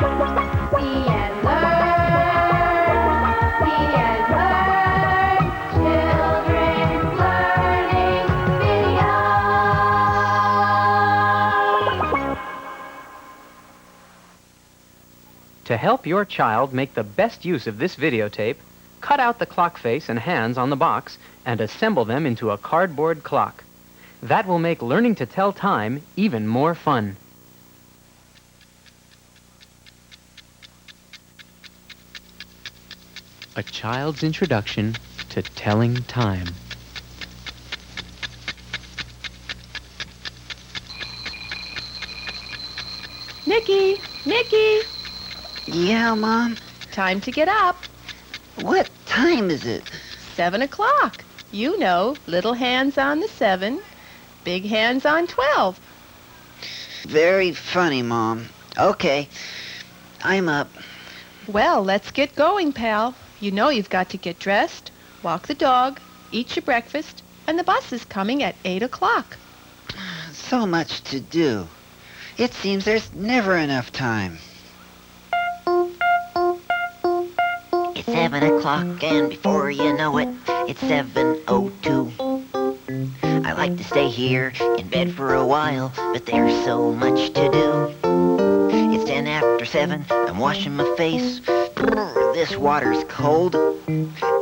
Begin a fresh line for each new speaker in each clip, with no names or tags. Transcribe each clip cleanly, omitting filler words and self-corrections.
See and learn. See and learn. Children's Learning Video.
To help your child make the best use of this videotape, cut out the clock face and hands on the box and assemble them into a cardboard clock. That will make learning to tell time even more fun. A child's introduction to telling time.
Nicky! Nicky!
Yeah, Mom?
Time to get up.
What time is it?
7 o'clock. You know, little hands on the 7, big hands on 12.
Very funny, Mom. Okay, I'm up.
Well, let's get going, pal. You know you've got to get dressed, walk the dog, eat your breakfast, and the bus is coming at 8 o'clock.
So much to do. It seems there's never enough time.
It's 7 o'clock, and before you know it, it's 7:02. I like to stay here in bed for a while, but there's so much to do. It's 10 after 7, I'm washing my face. Brr, this water's cold.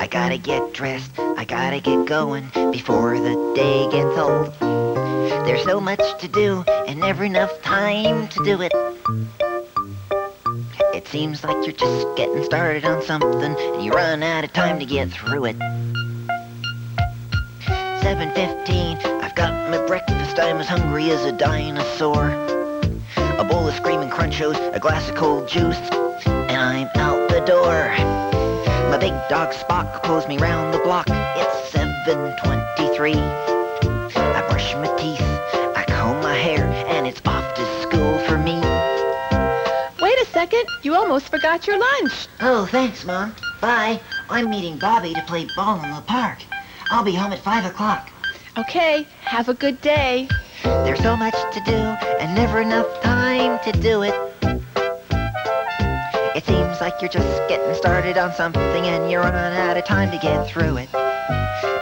I gotta get dressed, I gotta get going before the day gets old. There's so much to do, and never enough time to do it. It seems like you're just getting started on something, and you run out of time to get through it. 7:15, I've got my breakfast, I'm as hungry as a dinosaur. A bowl of Screaming Crunchos, a glass of cold juice, and I'm out the door. My big dog Spock pulls me round the block. It's 7:23. I brush my teeth, I comb my hair, and it's off to school for me.
Wait a second, you almost forgot your lunch.
Oh, thanks, Mom. Bye. I'm meeting Bobby to play ball in the park. I'll be home at 5 o'clock.
Okay, have a good day.
There's so much to do and never enough time to do it. It seems like you're just getting started on something and you run out of time to get through it.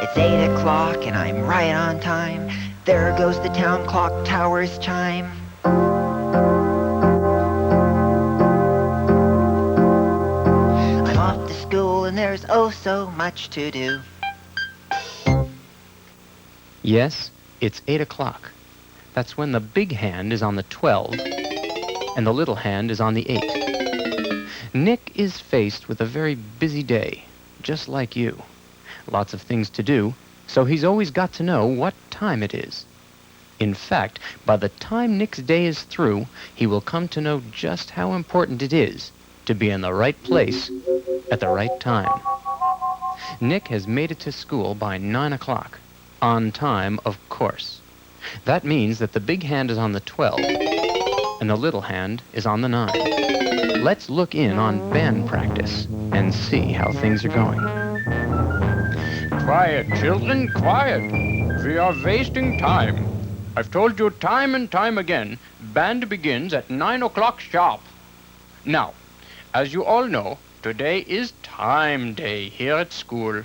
It's 8 o'clock and I'm right on time. There goes the town clock tower's chime. I'm off to school and there's oh so much to do.
Yes, it's 8 o'clock. That's when the big hand is on the 12 and the little hand is on the 8. Nick is faced with a very busy day, just like you. Lots of things to do, so he's always got to know what time it is. In fact, by the time Nick's day is through, he will come to know just how important it is to be in the right place at the right time. Nick has made it to school by 9 o'clock. On time, of course. That means that the big hand is on the 12 and the little hand is on the 9. Let's look in on band practice and see how things are going.
Quiet, children, quiet. We are wasting time. I've told you time and time again, band begins at 9 o'clock sharp. Now, as you all know, today is time day here at school.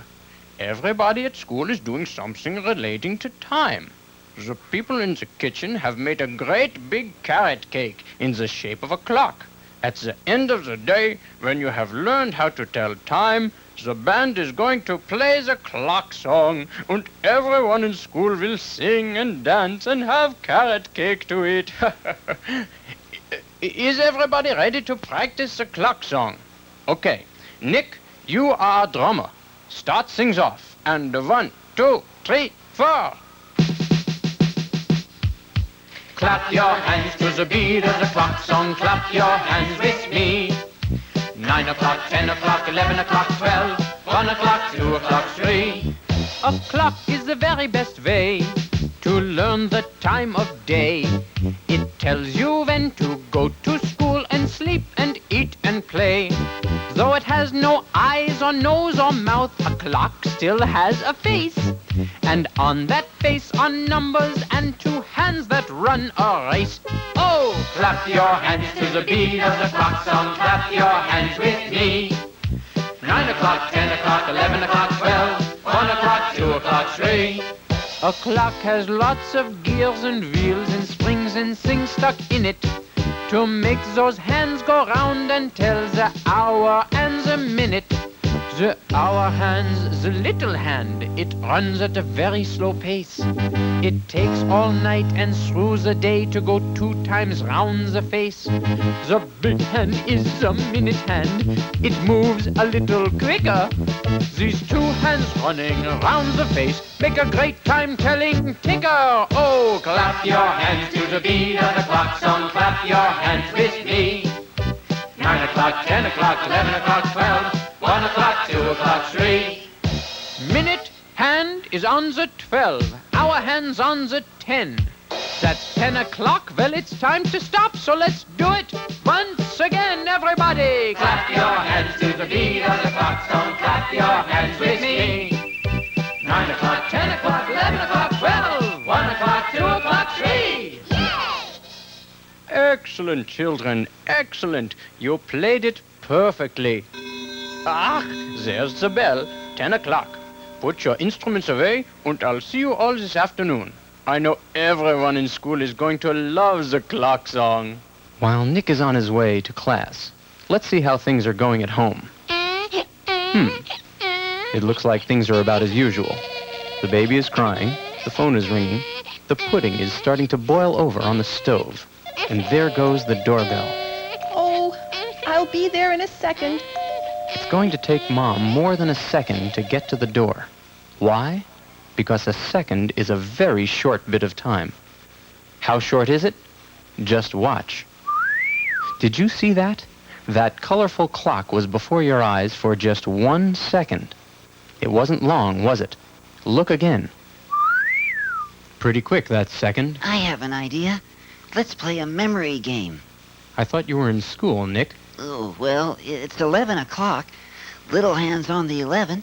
Everybody at school is doing something relating to time. The people in the kitchen have made a great big carrot cake in the shape of a clock. At the end of the day, when you have learned how to tell time, the band is going to play the clock song, and everyone in school will sing and dance and have carrot cake to eat. Is everybody ready to practice the clock song? Okay, Nick, you are a drummer. Start things off. And 1, 2, 3, 4. Clap your hands to the beat of the clock song. Clap your hands with me. 9 o'clock, 10 o'clock, 11 o'clock, 12, 1 o'clock, 2 o'clock, 3.
A clock is the very best way to learn the time of day. It tells you when to go to school and sleep and eat and play. Though it has no eyes or nose or mouth, a clock still has a face.
And on that face are numbers and two hands that run a race. Oh, clap your hands to the beat of the clock song. Clap your hands with me. 9 o'clock, 10 o'clock, 11 o'clock, 12, 1 o'clock, 2 o'clock, 3. A clock has lots of gears and wheels and springs and things stuck in it to make those hands go round and tell the hour and the minute. The hour hands, the little hand, it runs at a very slow pace. It takes all night and through the day to go 2 times round the face. The big hand is the minute hand. It moves a little quicker. These 2 hands running around the face make a great time-telling ticker. Oh, clap your hands to the beat of the clock song. Clap your hands with me. 9 o'clock, 10 o'clock, 11 o'clock, 12, 1 o'clock, 2 o'clock, 3. Minute hand is on the 12. Hour hand's on the 10. That's 10 o'clock. Well, it's time to stop, so let's do it once again, everybody. Clap your hands to the beat of the clock song. Clap your hands with me. 9 o'clock, 10 o'clock, 11 o'clock, 12, 1 o'clock, 2 o'clock, 3. Excellent, children, excellent. You played it perfectly. Ah, there's the bell. 10 o'clock. Put your instruments away, and I'll see you all this afternoon. I know everyone in school is going to love the clock song.
While Nick is on his way to class, let's see how things are going at home. It looks like things are about as usual. The baby is crying, the phone is ringing, the pudding is starting to boil over on the stove, and there goes the doorbell.
Oh, I'll be there in a second.
It's going to take Mom more than a second to get to the door. Why? Because a second is a very short bit of time. How short is it? Just watch. Did you see that? That colorful clock was before your eyes for just 1 second. It wasn't long, was it? Look again. Pretty quick, that second.
I have an idea. Let's play a memory game.
I thought you were in school, Nick.
Oh, well, it's 11 o'clock. Little hand's on the 11.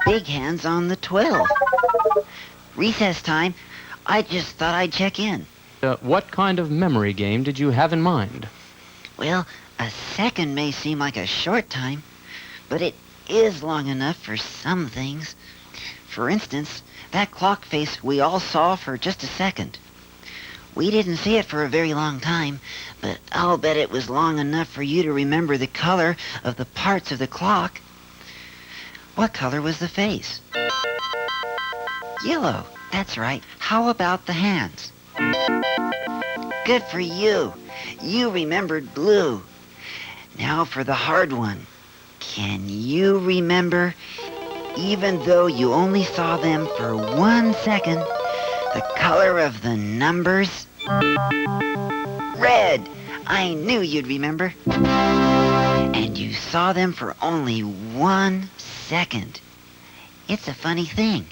Big hand's on the 12. Recess time. I just thought I'd check in.
What kind of memory game did you have in mind?
Well, a second may seem like a short time, but it is long enough for some things. For instance, that clock face we all saw for just a second. We didn't see it for a very long time, but I'll bet it was long enough for you to remember the color of the parts of the clock. What color was the face? Yellow. That's right. How about the hands? Good for you. You remembered blue. Now for the hard one. Can you remember, even though you only saw them for 1 second, the color of the numbers? Red! I knew you'd remember. And you saw them for only 1 second. It's a funny thing.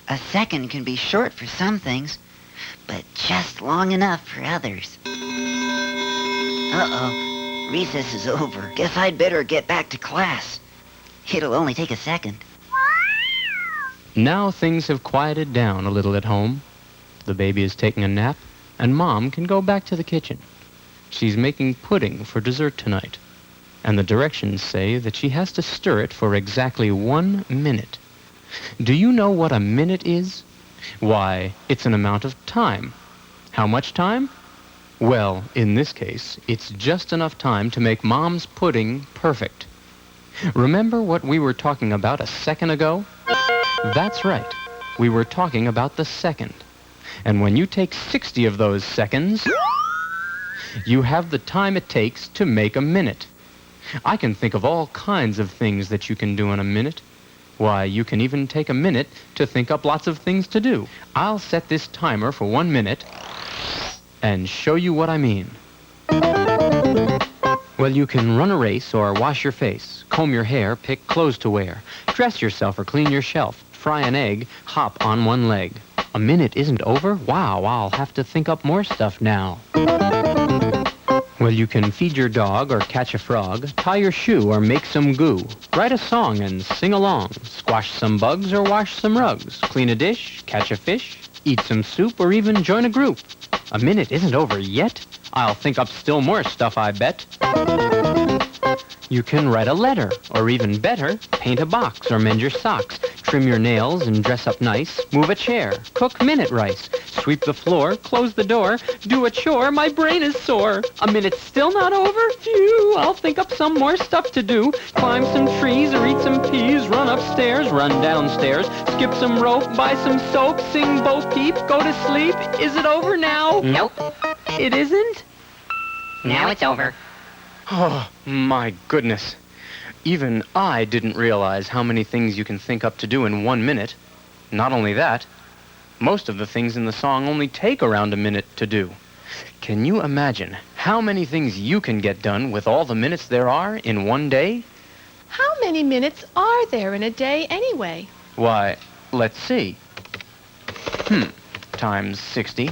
A second can be short for some things, but just long enough for others. Uh-oh. Recess is over. Guess I'd better get back to class. It'll only take a second.
Now things have quieted down a little at home. The baby is taking a nap, and Mom can go back to the kitchen. She's making pudding for dessert tonight, and the directions say that she has to stir it for exactly 1 minute. Do you know what a minute is? Why, it's an amount of time. How much time? Well, in this case, it's just enough time to make Mom's pudding perfect. Remember what we were talking about a second ago? That's right. We were talking about the second. And when you take 60 of those seconds, you have the time it takes to make a minute. I can think of all kinds of things that you can do in a minute. Why, you can even take a minute to think up lots of things to do. I'll set this timer for 1 minute and show you what I mean. Well, you can run a race or wash your face, comb your hair, pick clothes to wear, dress yourself or clean your shelf, fry an egg, hop on 1 leg. A minute isn't over? Wow, I'll have to think up more stuff now. Well, you can feed your dog or catch a frog, tie your shoe or make some goo, write a song and sing along, squash some bugs or wash some rugs, clean a dish, catch a fish, eat some soup or even join a group. A minute isn't over yet. I'll think up still more stuff, I bet. You can write a letter, or even better, paint a box or mend your socks, trim your nails and dress up nice, move a chair, cook minute rice, sweep the floor, close the door, do a chore, my brain is sore. A minute's still not over? Phew, I'll think up some more stuff to do. Climb some trees or eat some peas, run upstairs, run downstairs, skip some rope, buy some soap, sing Bo Peep, go to sleep. Is it over now?
Nope.
It isn't?
Now it's over.
Oh, my goodness. Even I didn't realize how many things you can think up to do in 1 minute. Not only that, most of the things in the song only take around a minute to do. Can you imagine how many things you can get done with all the minutes there are in one day?
How many minutes are there in a day anyway?
Why, let's see. Times 60.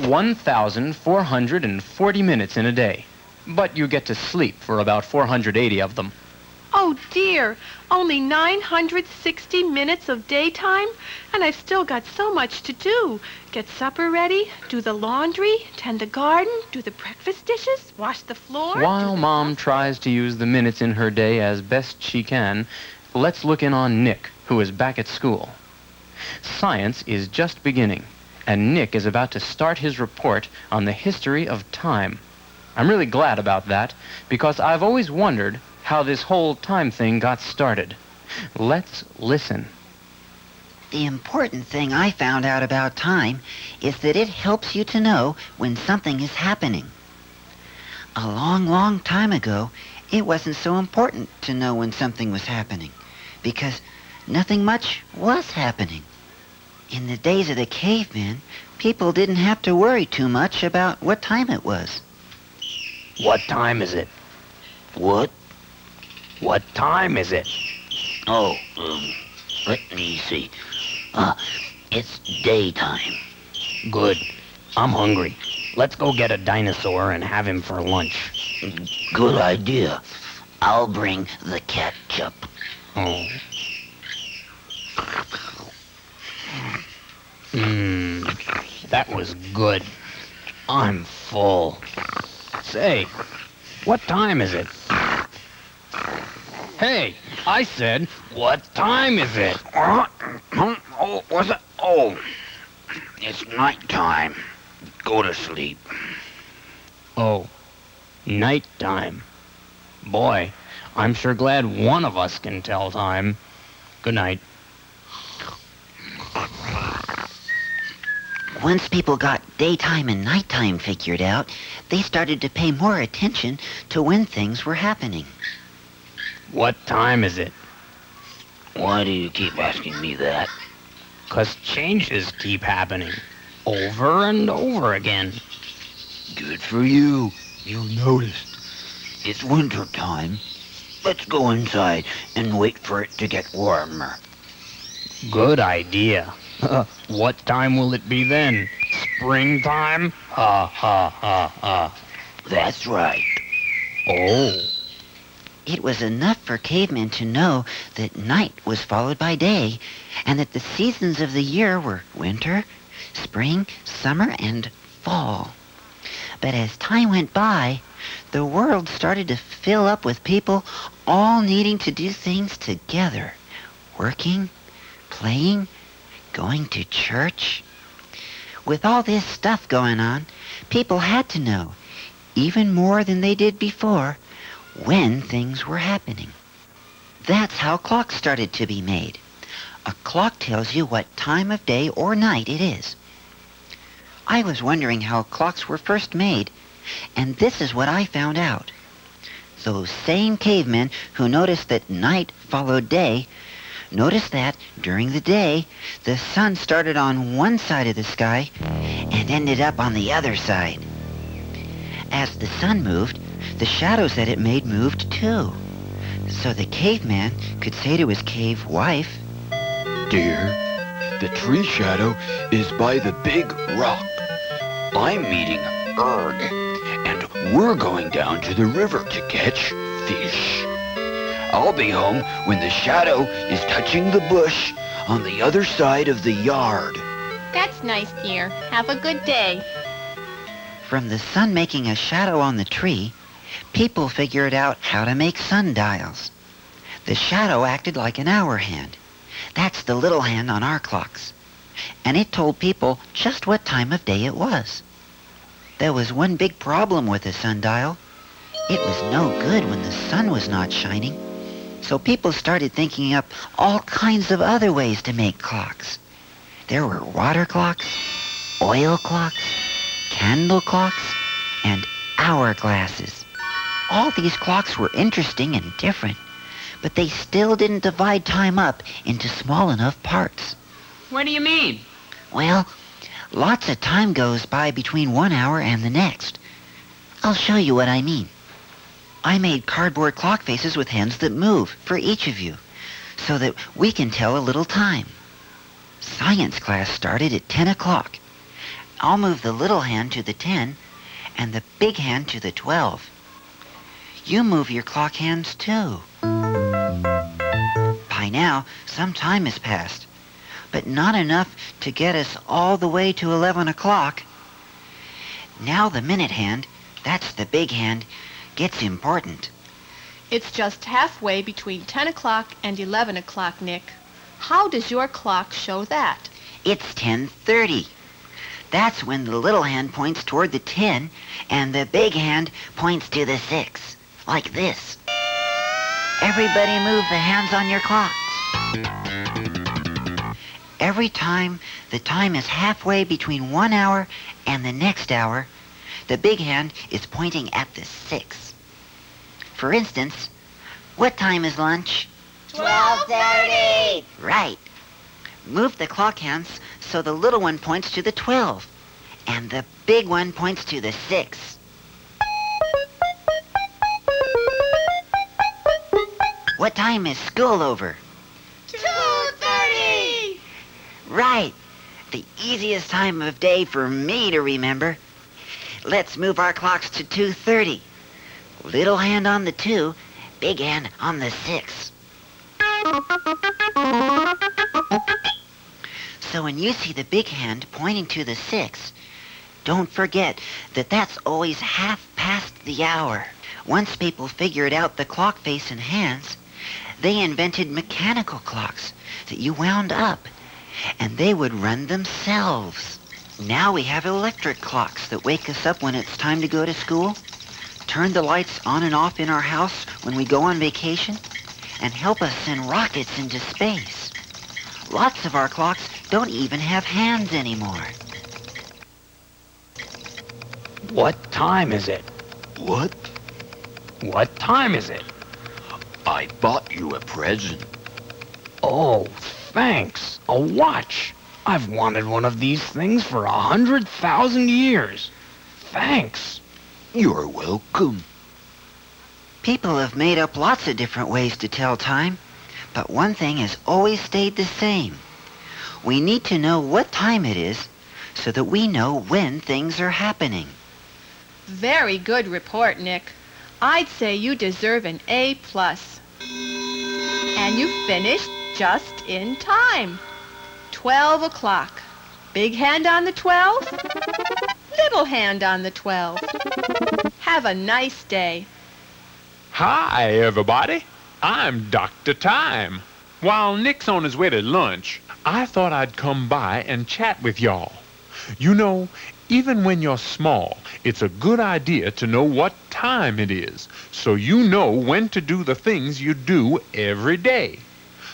1,440 minutes in a day. But you get to sleep for about 480 of them.
Oh dear, only 960 minutes of daytime? And I've still got so much to do. Get supper ready, do the laundry, tend the garden, do the breakfast dishes, wash the floor.
While Mom tries to use the minutes in her day as best she can, let's look in on Nick, who is back at school. Science is just beginning, and Nick is about to start his report on the history of time. I'm really glad about that, because I've always wondered how this whole time thing got started. Let's listen.
The important thing I found out about time is that it helps you to know when something is happening. A long, long time ago, it wasn't so important to know when something was happening, because nothing much was happening. In the days of the cavemen, people didn't have to worry too much about what time it was.
What time is it?
What?
What time is it?
Oh, let me see. It's daytime.
Good. I'm hungry. Let's go get a dinosaur and have him for lunch.
Good idea. I'll bring the ketchup.
Oh. That was good. I'm full. Say, what time is it? Hey, I said, what time is it?
Oh, what's it? Oh, it's nighttime. Go to sleep.
Oh, nighttime. Boy, I'm sure glad one of us can tell time. Good night.
Once people got daytime and nighttime figured out, they started to pay more attention to when things were happening.
What time is it?
Why do you keep asking me that?
'Cause changes keep happening. Over and over again.
Good for you. You noticed. It's winter time. Let's go inside and wait for it to get warmer.
Good idea. What time will it be then? Springtime? Ha, ha, ha, ha.
That's right.
Oh.
It was enough for cavemen to know that night was followed by day, and that the seasons of the year were winter, spring, summer, and fall. But as time went by, the world started to fill up with people all needing to do things together. Working, playing, going to church. With all this stuff going on, people had to know, even more than they did before, when things were happening. That's how clocks started to be made. A clock tells you what time of day or night it is. I was wondering how clocks were first made, and this is what I found out. Those same cavemen who noticed that night followed day noticed that during the day, the sun started on one side of the sky and ended up on the other side. As the sun moved, the shadows that it made moved too. So the caveman could say to his cave wife,
Dear, the tree shadow is by the big rock. I'm meeting Erg, We're going down to the river to catch fish. I'll be home when the shadow is touching the bush on the other side of the yard.
That's nice, dear. Have a good day.
From the sun making a shadow on the tree, people figured out how to make sundials. The shadow acted like an hour hand. That's the little hand on our clocks. And it told people just what time of day it was. There was one big problem with the sundial. It was no good when the sun was not shining. So people started thinking up all kinds of other ways to make clocks. There were water clocks, oil clocks, candle clocks, and hourglasses. All these clocks were interesting and different, but they still didn't divide time up into small enough parts.
What do you mean?
Well, lots of time goes by between 1 hour and the next. I'll show you what I mean. I made cardboard clock faces with hands that move for each of you, so that we can tell a little time. Science class started at 10 o'clock. I'll move the little hand to the 10 and the big hand to the 12. You move your clock hands too. By now, some time has passed, but not enough to get us all the way to 11 o'clock. Now the minute hand, that's the big hand, gets important.
It's just halfway between 10 o'clock and 11 o'clock, Nick. How does your clock show that?
It's 10:30. That's when the little hand points toward the 10 and the big hand points to the 6, like this. Everybody move the hands on your clocks. Every time the time is halfway between 1 hour and the next hour, the big hand is pointing at the 6. For instance, what time is lunch?
12:30.
Right. Move the clock hands so the little one points to the 12 and the big one points to the 6. What time is school over?
2:30.
Right. The easiest time of day for me to remember. Let's move our clocks to 2:30. Little hand on the 2, big hand on the 6. So when you see the big hand pointing to the 6, don't forget that that's always half past the hour. Once people figured out the clock face and hands, they invented mechanical clocks that you wound up, and they would run themselves. Now we have electric clocks that wake us up when it's time to go to school, turn the lights on and off in our house when we go on vacation, and help us send rockets into space. Lots of our clocks don't even have hands anymore.
What time is it?
What?
What time is it?
I bought you a present.
Oh, thanks. A watch. I've wanted one of these things for 100,000 years. Thanks.
You're welcome.
People have made up lots of different ways to tell time, but one thing has always stayed the same. We need to know what time it is so that we know when things are happening.
Very good report, Nick. I'd say you deserve an A+. And you finished just in time. 12 o'clock. Big hand on the 12, little hand on the 12. Have a nice day.
Hi, everybody. I'm Dr. Time. While Nick's on his way to lunch, I thought I'd come by and chat with y'all. You know, even when you're small, it's a good idea to know what time it is, so you know when to do the things you do every day.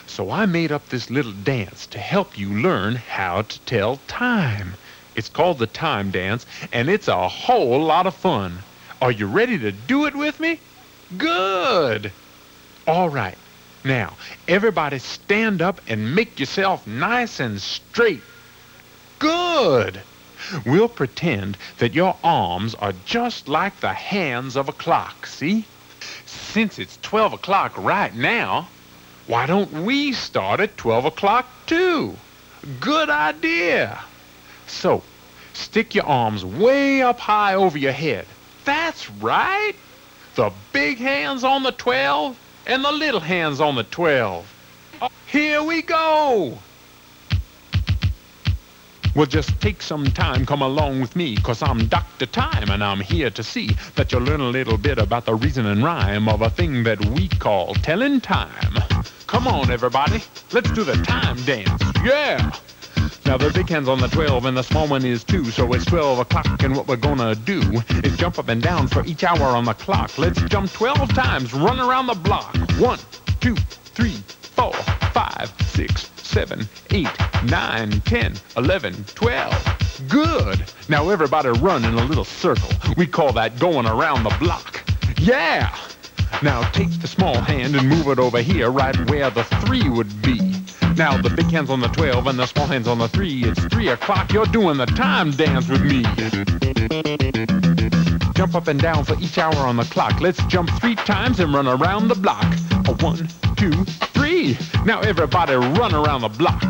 So I made up this little dance to help you learn how to tell time. It's called the time dance, and it's a whole lot of fun. Are you ready to do it with me? Good. All right. Now, everybody stand up and make yourself nice and straight. Good. We'll pretend that your arms are just like the hands of a clock, see? Since it's 12 o'clock right now, why don't we start at 12 o'clock too? Good idea. So, stick your arms way up high over your head
That's right. The big hand's on the 12 and the little hand's on the 12. Here we go. Well, just take some time, come along with me, 'cause I'm Dr. Time, and I'm here to see that you learn a little bit about the reason and rhyme of a thing that we call telling time. Come on, everybody, let's do the time dance, yeah! Now the big hand's on the 12 and the small one is 2, so it's 12 o'clock, and what we're gonna do is jump up and down for each hour on the clock. Let's jump 12 times, run around the block. 1, 2, 3, 4, 5, 6, 7, 8, 9, 10, 11, 12. Good! Now everybody run in a little circle. We call that going around the block. Yeah! Now take the small hand and move it over here right where the 3 would be. Now the big hand's on the 12 and the small hand's on the 3. It's 3 o'clock. You're doing the time dance with me. Jump up and down for each hour on the clock. Let's jump 3 times and run around the block. 1, 2, 3. Now everybody run around the block.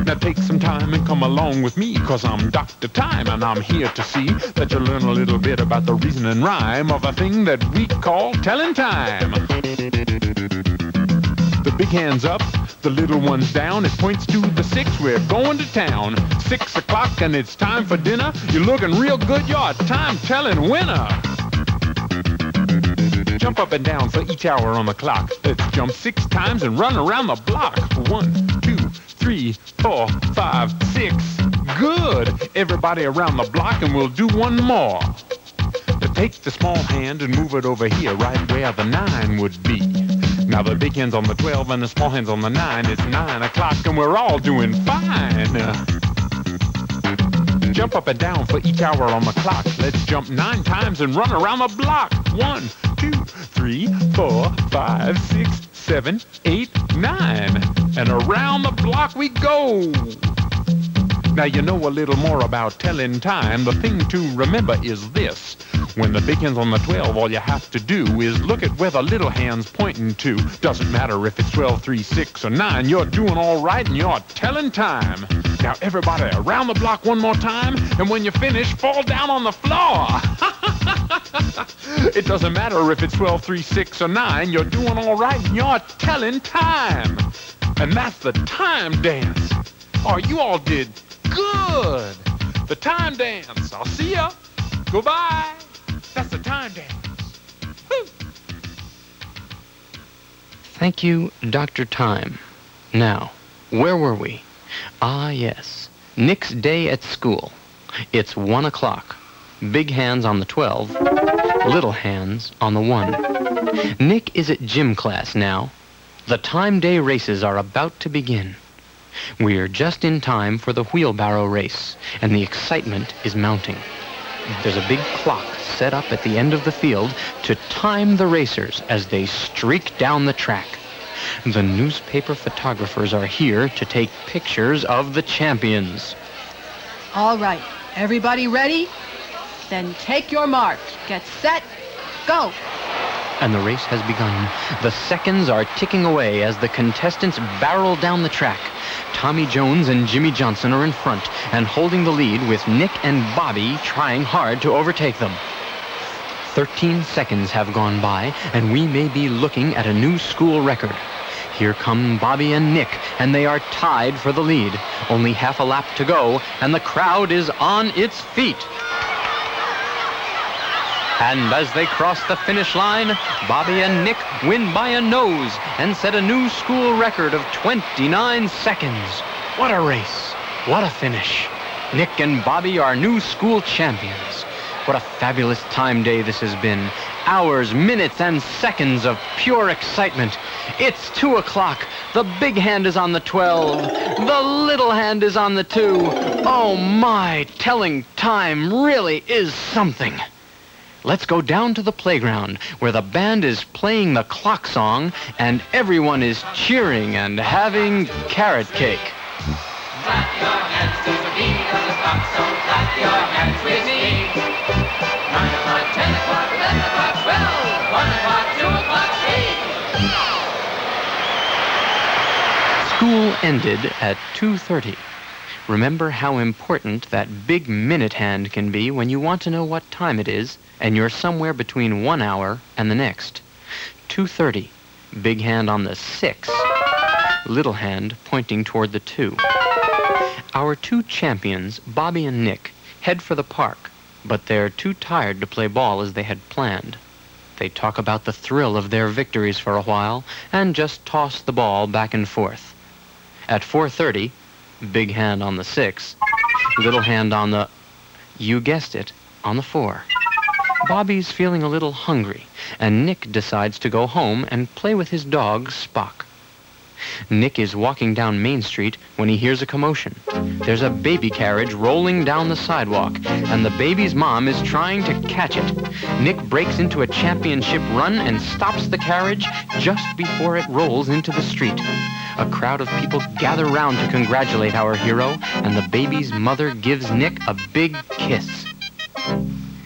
Now take some time and come along with me, 'cause I'm Dr. Time, and I'm here to see that you learn a little bit about the reason and rhyme of a thing that we call telling time. The big hand's up, the little one's down. It points to the 6. We're going to town. 6 o'clock and it's time for dinner. You're looking real good. You're a time-telling winner. Jump up and down for each hour on the clock. Let's jump 6 times and run around the block. 1, 2, 3, 4, 5, 6. Good! Everybody around the block, and we'll do one more. Now take the small hand and move it over here right where the 9 would be. Now the big hand's on the 12 and the small hand's on the 9. It's 9 o'clock and we're all doing fine. Jump up and down for each hour on the clock. Let's jump 9 times and run around the block. 1, 2, 3, 4, 5, 6, 7, 8, 9. And around the block we go. Now you know a little more about telling time. The thing to remember is this. When the big hand's on the 12, all you have to do is look at where the little hand's pointing to. Doesn't matter if it's 12, 3, 6, or 9. You're doing all right and you're telling time. Now everybody around the block one more time, and when you finish, fall down on the floor. It doesn't matter if it's 12, 3, 6, or 9. You're doing all right and you're telling time. And that's the time dance. Oh, you all did good. The time dance. I'll see ya. Goodbye. That's the time dance. Woo.
Thank you, Dr. Time. Now, where were we? Ah, yes. Nick's day at school. It's 1 o'clock. Big hands on the 12, little hands on the 1. Nick is at gym class now. The time day races are about to begin. We're just in time for the wheelbarrow race, and the excitement is mounting. There's a big clock set up at the end of the field to time the racers as they streak down the track. The newspaper photographers are here to take pictures of the champions.
All right, everybody ready? Then take your mark. Get set, go.
And the race has begun. The seconds are ticking away as the contestants barrel down the track. Tommy Jones and Jimmy Johnson are in front and holding the lead, with Nick and Bobby trying hard to overtake them. 13 seconds have gone by, and we may be looking at a new school record. Here come Bobby and Nick, and they are tied for the lead. Only half a lap to go, and the crowd is on its feet. And as they cross the finish line, Bobby and Nick win by a nose and set a new school record of 29 seconds. What a race. What a finish. Nick and Bobby are new school champions. What a fabulous time day this has been. Hours, minutes, and seconds of pure excitement. It's 2 o'clock. The big hand is on the 12. The little hand is on the 2. Oh my, telling time really is something. Let's go down to the playground where the band is playing the clock song and everyone is cheering and having carrot cake.
Clap your hands to the beat of the clock song. Clap your hands with me. 9 o'clock, 10 o'clock, 11 o'clock, 12, 1 o'clock, 2 o'clock, 3.
School ended at 2:30. Remember how important that big minute hand can be when you want to know what time it is and you're somewhere between 1 hour and the next. 2:30, big hand on the 6, little hand pointing toward the 2. Our two champions, Bobby and Nick, head for the park, but they're too tired to play ball as they had planned. They talk about the thrill of their victories for a while and just toss the ball back and forth. At 4:30, big hand on the 6, little hand on the, you guessed it, on the 4. Bobby's feeling a little hungry, and Nick decides to go home and play with his dog, Spock. Nick is walking down Main Street when he hears a commotion. There's a baby carriage rolling down the sidewalk, and the baby's mom is trying to catch it. Nick breaks into a championship run and stops the carriage just before it rolls into the street. A crowd of people gather round to congratulate our hero, and the baby's mother gives Nick a big kiss.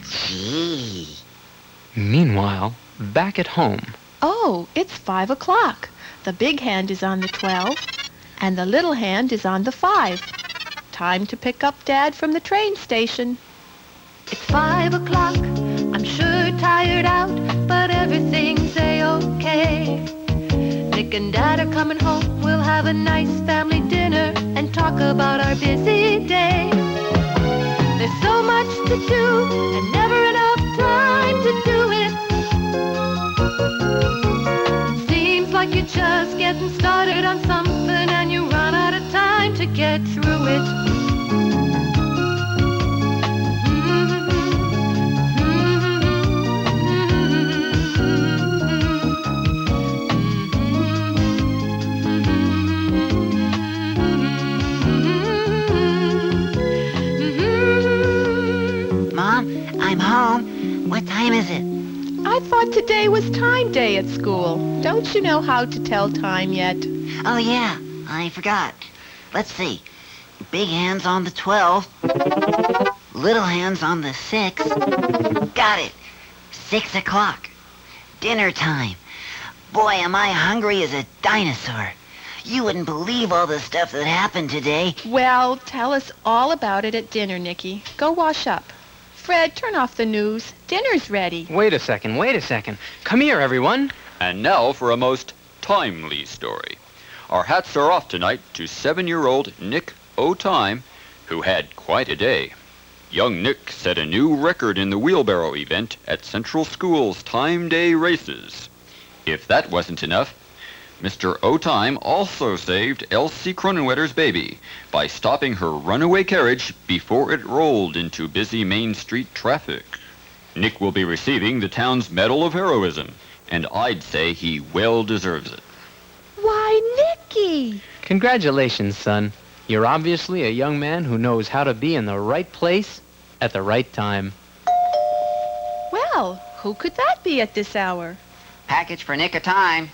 Gee.
Meanwhile, back at home,
Oh, it's 5 o'clock. The big hand is on the 12, and the little hand is on the 5. Time to pick up Dad from the train station. It's 5 o'clock. I'm sure tired out, but everything's a-okay. Nick and Dad are coming home. We'll have a nice family dinner and talk about our busy day. There's so much to do and never enough time to do it. Seems like you're just getting started on something and you run out of time to get through it.
Mom, I'm home. What time is it?
I thought today was time day at school. Don't you know how to tell time yet?
Oh, yeah, I forgot. Let's see. Big hand's on the 12. Little hand's on the 6. Got it. 6 o'clock. Dinner time. Boy, am I hungry as a dinosaur. You wouldn't believe all the stuff that happened today.
Well, tell us all about it at dinner, Nicky. Go wash up. Fred, turn off the news. Dinner's ready.
Wait a second. Come here, everyone.
And now for a most timely story. Our hats are off tonight to 7-year-old Nick O'Time, who had quite a day. Young Nick set a new record in the wheelbarrow event at Central School's Time Day races. If that wasn't enough, Mr. O'Time also saved Elsie Cronenwetter's baby by stopping her runaway carriage before it rolled into busy Main Street traffic. Nick will be receiving the town's Medal of Heroism, and I'd say he well deserves it.
Why, Nicky!
Congratulations, son. You're obviously a young man who knows how to be in the right place at the right time.
Well, who could that be at this hour?
Package for Nick O'Time.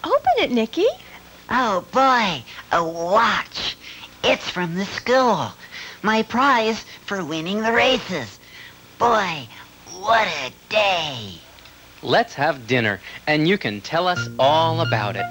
Open it, Nicky.
Oh, boy, a watch. It's from the school. My prize for winning the races. Boy, what a day.
Let's have dinner, and you can tell us all about it.